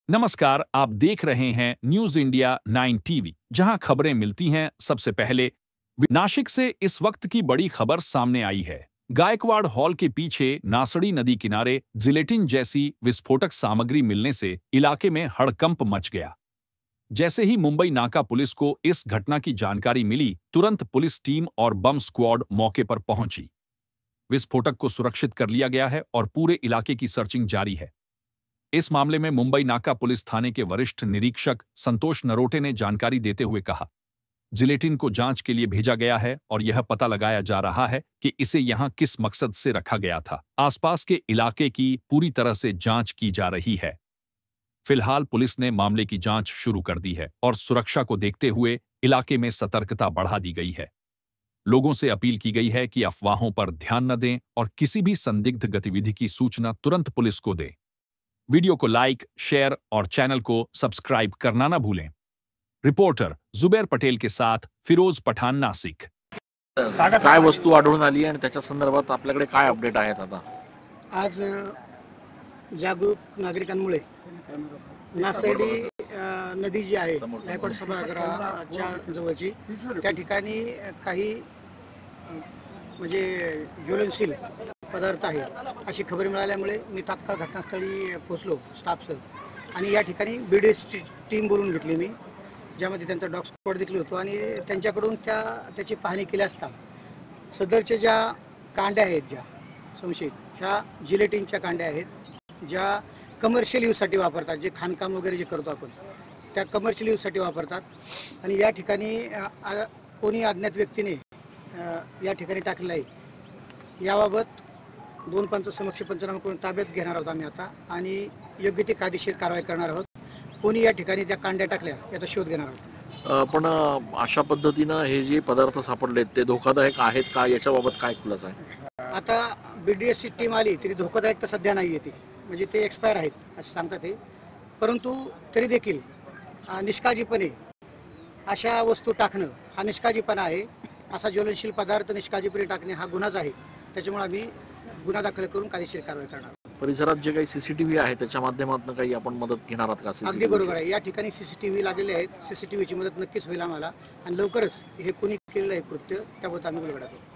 नमस्कार, आप देख रहे हैं न्यूज इंडिया 9 टीवी, जहां खबरें मिलती हैं सबसे पहले। नासिक से इस वक्त की बड़ी खबर सामने आई है। गायकवाड़ हॉल के पीछे नासड़ी नदी किनारे जिलेटिन जैसी विस्फोटक सामग्री मिलने से इलाके में हड़कंप मच गया। जैसे ही मुंबई नाका पुलिस को इस घटना की जानकारी मिली, तुरंत पुलिस टीम और बम स्क्वाड मौके पर पहुंची। विस्फोटक को सुरक्षित कर लिया गया है और पूरे इलाके की सर्चिंग जारी है। इस मामले में मुंबई नाका पुलिस थाने के वरिष्ठ निरीक्षक संतोष नरोटे ने जानकारी देते हुए कहा, जिलेटिन को जांच के लिए भेजा गया है और यह पता लगाया जा रहा है कि इसे यहां किस मकसद से रखा गया था। आसपास के इलाके की पूरी तरह से जांच की जा रही है। फिलहाल पुलिस ने मामले की जांच शुरू कर दी है और सुरक्षा को देखते हुए इलाके में सतर्कता बढ़ा दी गई है। लोगों से अपील की गई है कि अफवाहों पर ध्यान न दें और किसी भी संदिग्ध गतिविधि की सूचना तुरंत पुलिस को दें। वीडियो को लाइक, शेयर और चैनल को सब्सक्राइब करना ना भूलें। रिपोर्टर जुबैर पटेल के साथ फिरोज पठान, नासिक। काय वस्तू आढळून आली आणि त्याच्या संदर्भात आपल्याकडे काय अपडेट आहेत आता? आज जागरूक नागरिकांमुळे नासर्डी नदी जी आहे गायकवाड सभागृहाच्या जवळची, त्या ठिकाणी काही म्हणजे ज्वलनशील पदार्थ आहे अशी खबर मिळाल्यामुळे मी तात्काळ घटनास्थळी पोहोचलो स्टाफसह आणि या ठिकाणी BDS टीम बोलून घेतली मी, ज्यामध्ये त्यांचा डॉग स्क्वॉड देखील होतो आणि त्यांच्याकडून त्याची पाहणी केली असता सदरच्या ज्या कांड्या आहेत, ज्या संशयित ह्या जिलेटिनच्या कांड्या आहेत, ज्या कमर्शियल यूजसाठी वापरतात, जे खाणकाम वगैरे जे करतो आपण त्या कमर्शियल यूजसाठी वापरतात आणि या ठिकाणी कोणी अज्ञात व्यक्तीने या ठिकाणी टाकलेलं आहे। याबाबत 2 पंचसमक्ष पंचनामा करून ताब्यात घेणार आहोत आम्ही आता आणि योग्य ती कायदेशीर कारवाई करणार आहोत। कोणी या ठिकाणी त्या कांड्या टाकल्या याचा शोध घेणार आहोत। पण अशा पद्धतीनं हे जे पदार्थ सापडलेत ते धोकादायक आहेत का, याच्याबाबत काय खुलासा आहे? आता BDS ची टीम आली तरी धोकादायक तर सध्या नाही आहे, म्हणजे ते एक्सपायर आहेत असं सांगतात ते, परंतु तरी देखील निष्काळजीपणे अशा वस्तू टाकणं हा निष्काळजीपणा आहे। असा ज्वलनशील पदार्थ निष्काळजीपणे टाकणे हा गुन्हाच आहे। त्याच्यामुळे आम्ही गुन्हा दाखल करून कायदेशीर कारवाई करणार आहोत। परिसरात जे काही CCTV आहे त्याच्या माध्यमातून काही आपण मदत घेणार आहात का? अगदी बरोबर आहे, या ठिकाणी CCTV लागलेले आहेत। CCTVची मदत नक्कीच होईल आम्हाला आणि लवकरच हे कोणी केलेलं आहे कृत्य त्याबद्दल आम्ही बोलणार आहोत।